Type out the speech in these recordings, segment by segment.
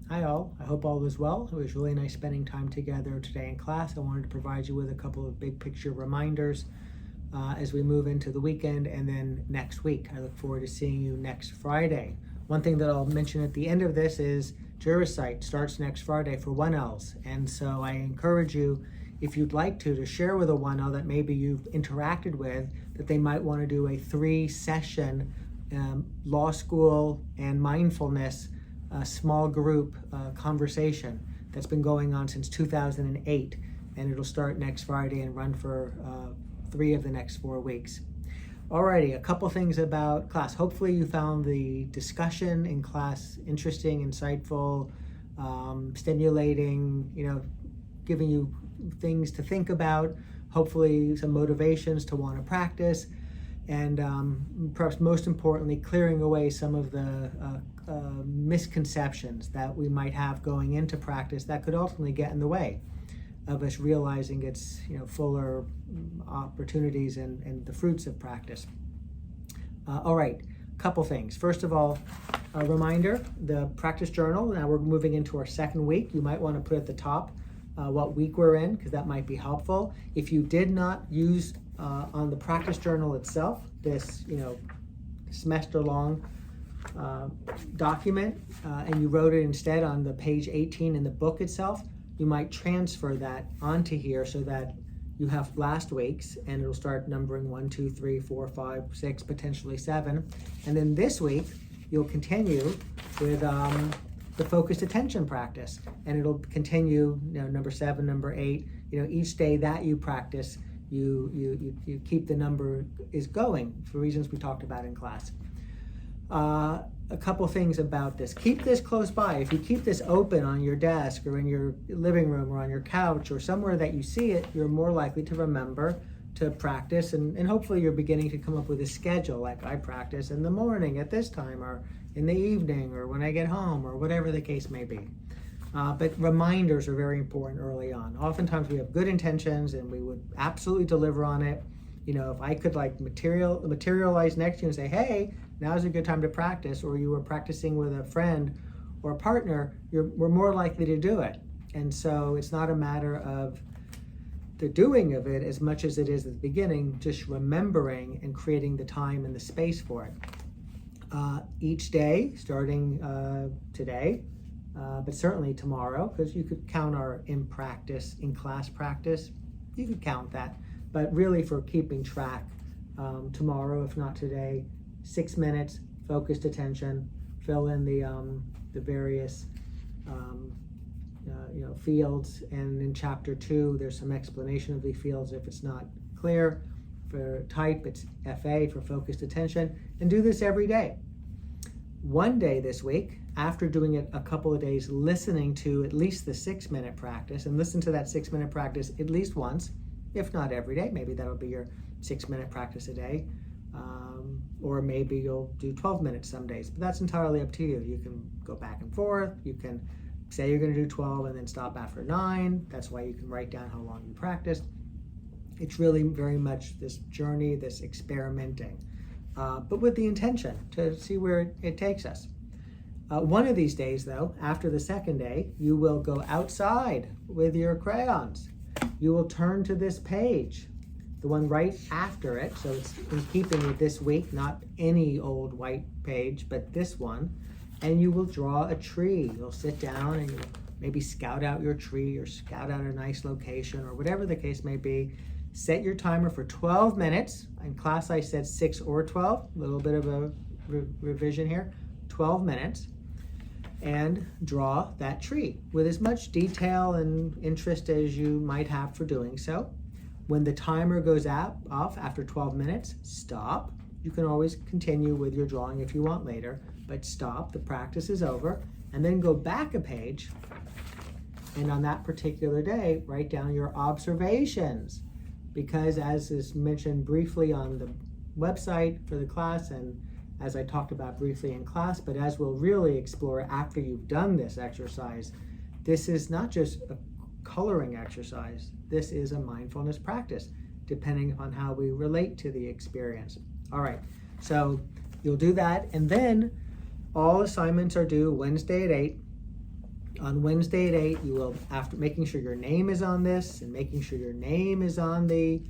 Hi all, I hope all is well. It was really nice spending time together today in class. I wanted to provide you with a couple of big picture reminders as we move into the weekend and then next week. I look forward to seeing you next Friday. One thing that I'll mention at the end of this is Jurasite starts next Friday for 1Ls. And so I encourage you, if you'd like to share with a 1L that maybe you've interacted with, that they might want to do a 3-session law school and mindfulness small group conversation that's been going on since 2008, and it'll start next Friday and run for 3 of the next 4 weeks. Alrighty, a couple things about class. Hopefully you found the discussion in class interesting, insightful, stimulating, giving you things to think about, hopefully some motivations to want to practice, and perhaps most importantly, clearing away some of the misconceptions that we might have going into practice that could ultimately get in the way of us realizing its fuller opportunities and the fruits of practice. All right, couple things. First of all, a reminder, the practice journal, now we're moving into our second week. You might want to put at the top what week we're in, because that might be helpful. If you did not use on the practice journal itself this semester-long document, and you wrote it instead on the page 18 in the book itself, you might transfer that onto here so that you have last week's, and it'll start numbering 1, 2, 3, 4, 5, 6, potentially 7. And then this week, you'll continue with the focused attention practice, and it'll continue, number 7, number 8, each day that you practice, you keep the number is going for reasons we talked about in class. A couple things about this. Keep this close by. If you keep this open on your desk or in your living room or on your couch or somewhere that you see it, you're more likely to remember to practice, and hopefully you're beginning to come up with a schedule, like I practice in the morning at this time, or in the evening, or when I get home, or whatever the case may be. But reminders are very important early on. Oftentimes we have good intentions and we would absolutely deliver on it. If I could materialize next to you and say, hey, now's a good time to practice, or you were practicing with a friend or a partner, we're more likely to do it. And so it's not a matter of the doing of it as much as it is at the beginning, just remembering and creating the time and the space for it. Each day, starting today, but certainly tomorrow, because you could count our in-class practice, you could count that. But really for keeping track, tomorrow, if not today, 6 minutes, focused attention, fill in the various fields, and in chapter 2 there's some explanation of the fields if it's not clear. For type, it's FA for focused attention, and do this every day. One day this week, after doing it a couple of days, listening to at least the 6-minute practice, and listen to that 6-minute practice at least once, if not every day. Maybe that'll be your 6-minute practice a day. Or maybe you'll do 12 minutes some days, but that's entirely up to you. You can go back and forth. You can say you're going to do 12 and then stop after 9. That's why you can write down how long you practiced. It's really very much this journey, this experimenting, but with the intention to see where it takes us. One of these days, though, after the second day, you will go outside with your crayons. You will turn to this page, the one right after it, so it's in keeping with this week, not any old white page, but this one, and you will draw a tree. You'll sit down and you'll maybe scout out your tree or scout out a nice location or whatever the case may be. Set your timer for 12 minutes. In class I said 6 or 12, a little bit of a revision here, 12 minutes, and draw that tree with as much detail and interest as you might have for doing so. When the timer goes off after 12 minutes, stop. You can always continue with your drawing if you want later, but stop, the practice is over, and then go back a page, and on that particular day, write down your observations. Because as is mentioned briefly on the website for the class, and as I talked about briefly in class, but as we'll really explore after you've done this exercise, this is not just a coloring exercise. This is a mindfulness practice, depending upon how we relate to the experience. All right, so you'll do that, and then all assignments are due Wednesday at 8. On Wednesday at 8, you will, after making sure your name is on this and making sure your name is on the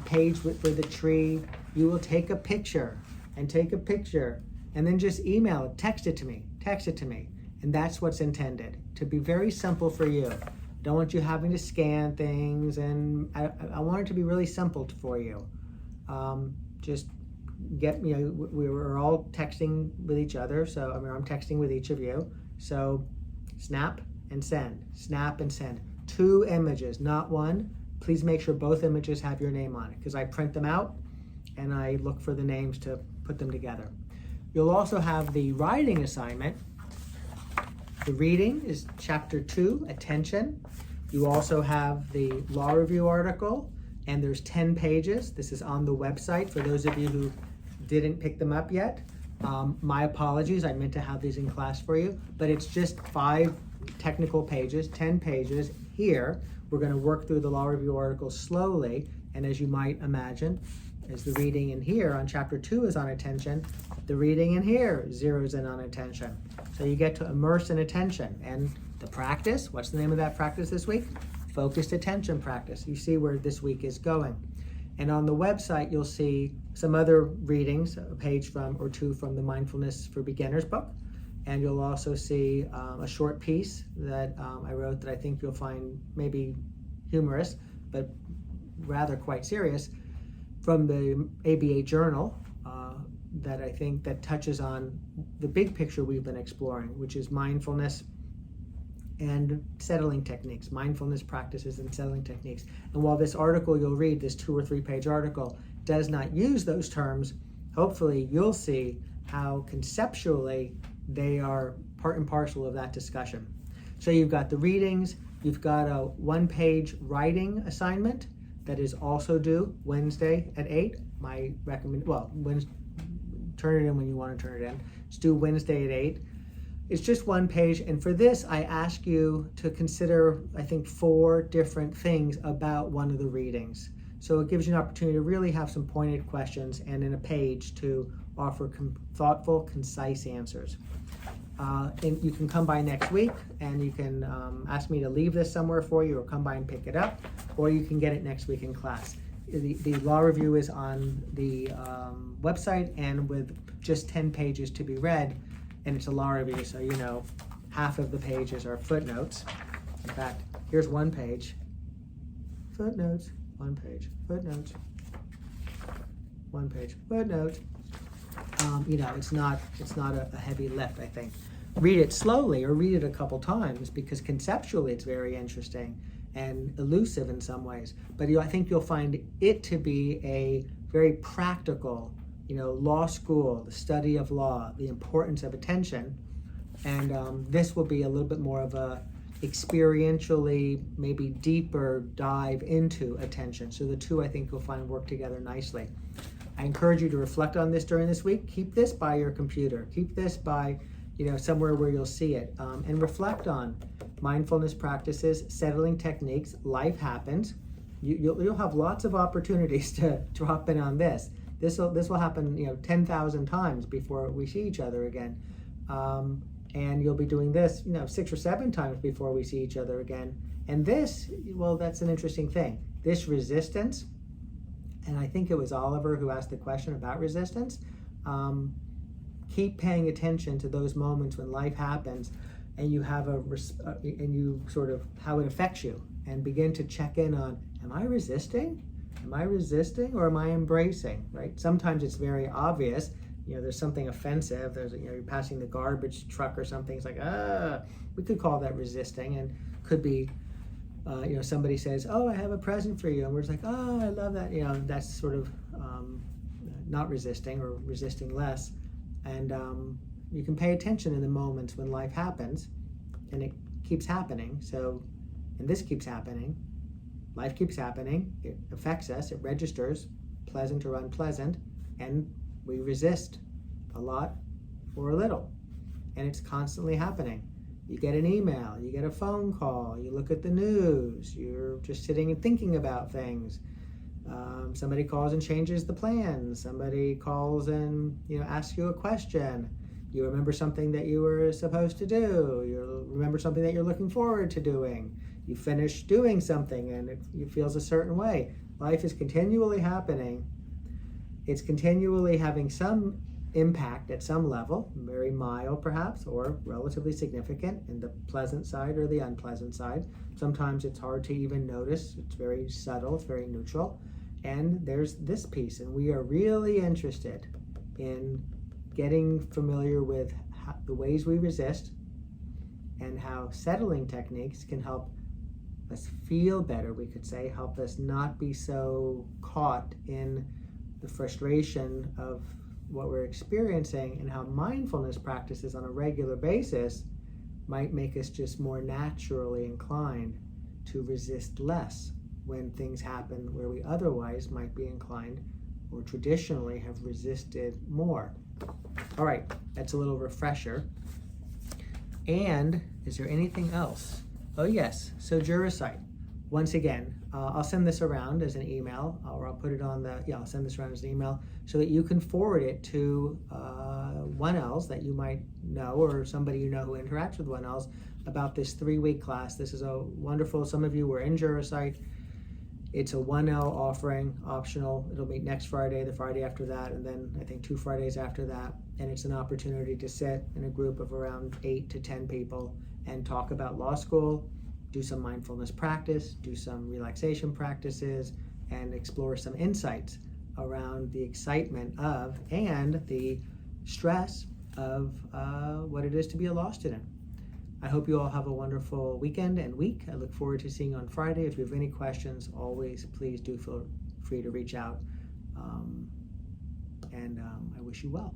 page for the tree, you will take a picture and then just email it, text it to me. And that's what's intended, to be very simple for you. Don't want you having to scan things, and I want it to be really simple for you. Just get, we were all texting with each other, so I'm texting with each of you. So snap and send, 2 images, not one. Please make sure both images have your name on it, because I print them out and I look for the names to put them together. You'll also have the writing assignment. The reading is chapter 2, attention. You also have the law review article, and there's 10 pages. This is on the website for those of you who didn't pick them up yet. My apologies, I meant to have these in class for you, but it's just 5 technical pages, 10 pages. Here, we're going to work through the law review article slowly, and as you might imagine, as the reading in here on chapter 2 is on attention, the reading in here zeroes in on attention. So you get to immerse in attention. And the practice, what's the name of that practice this week? Focused attention practice. You see where this week is going. And on the website, you'll see some other readings, a page or 2 from the Mindfulness for Beginners book. And you'll also see a short piece that I wrote that I think you'll find maybe humorous, but rather quite serious, from the ABA Journal, that I think that touches on the big picture we've been exploring, which is mindfulness and settling techniques, mindfulness practices and settling techniques. And while this article you'll read, this 2 or 3 page article, does not use those terms, hopefully you'll see how conceptually they are part and parcel of that discussion. So you've got the readings, you've got a 1-page writing assignment that is also due Wednesday at 8. Turn it in when you want to turn it in. It's due Wednesday at 8. It's just 1 page, and for this, I ask you to consider, I think, 4 different things about one of the readings. So it gives you an opportunity to really have some pointed questions, and in a page to offer thoughtful, concise answers. And you can come by next week, and you can ask me to leave this somewhere for you, or come by and pick it up, or you can get it next week in class. The law review is on the website, and with just 10 pages to be read, and it's a law review, so half of the pages are footnotes. In fact, here's 1 page. Footnotes, 1 page. Footnotes, 1 page. Footnotes. It's not a heavy lift, I think. Read it slowly, or read it a couple times, because conceptually it's very interesting and elusive in some ways. But I think you'll find it to be a very practical, law school, the study of law, the importance of attention. And this will be a little bit more of a experientially, maybe deeper dive into attention. So the 2, I think, you'll find work together nicely. I encourage you to reflect on this during this week. Keep this by your computer. Keep this by, somewhere where you'll see it. And reflect on mindfulness practices, settling techniques. Life happens. You'll have lots of opportunities to drop in on this. This will happen, 10,000 times before we see each other again. And you'll be doing this, 6 or 7 times before we see each other again. And this, that's an interesting thing. This resistance, and I think it was Oliver who asked the question about resistance. Keep paying attention to those moments when life happens, and you have and you sort of how it affects you, and begin to check in on: am I resisting? Am I resisting, or am I embracing? Right? Sometimes it's very obvious. There's something offensive. There's you're passing the garbage truck or something. It's like we could call that resisting, and could be. Somebody says, "Oh, I have a present for you," and we're just like, "Oh, I love that." That's sort of not resisting, or resisting less. And you can pay attention in the moments when life happens, and it keeps happening. And this keeps happening. Life keeps happening. It affects us. It registers, pleasant or unpleasant, and we resist a lot or a little, and it's constantly happening. You get an email, you get a phone call, you look at the news, you're just sitting and thinking about things. Somebody calls and changes the plan. Somebody calls and asks you a question. You remember something that you were supposed to do. You remember something that you're looking forward to doing. You finish doing something and it feels a certain way. Life is continually happening. It's continually having some impact at some level, very mild perhaps, or relatively significant in the pleasant side or the unpleasant side. Sometimes it's hard to even notice. It's very subtle, it's very neutral. And there's this piece, and we are really interested in getting familiar with the ways we resist and how settling techniques can help us feel better, we could say, help us not be so caught in the frustration of what we're experiencing, and how mindfulness practices on a regular basis might make us just more naturally inclined to resist less when things happen where we otherwise might be inclined or traditionally have resisted more. All right, that's a little refresher. And is there anything else? Oh yes, so Jurasite. Once again, I'll send this around as an email, or I'll put it on I'll send this around as an email so that you can forward it to 1Ls that you might know, or somebody you know who interacts with 1Ls, about this 3-week class. This is a wonderful, some of you were in Jurasite. It's a 1L offering, optional. It'll meet next Friday, the Friday after that, and then I think 2 Fridays after that. And it's an opportunity to sit in a group of around 8 to 10 people and talk about law school, do some mindfulness practice, do some relaxation practices, and explore some insights around the excitement of and the stress of what it is to be a law student. I hope you all have a wonderful weekend and week. I look forward to seeing you on Friday. If you have any questions, always please do feel free to reach out. I wish you well.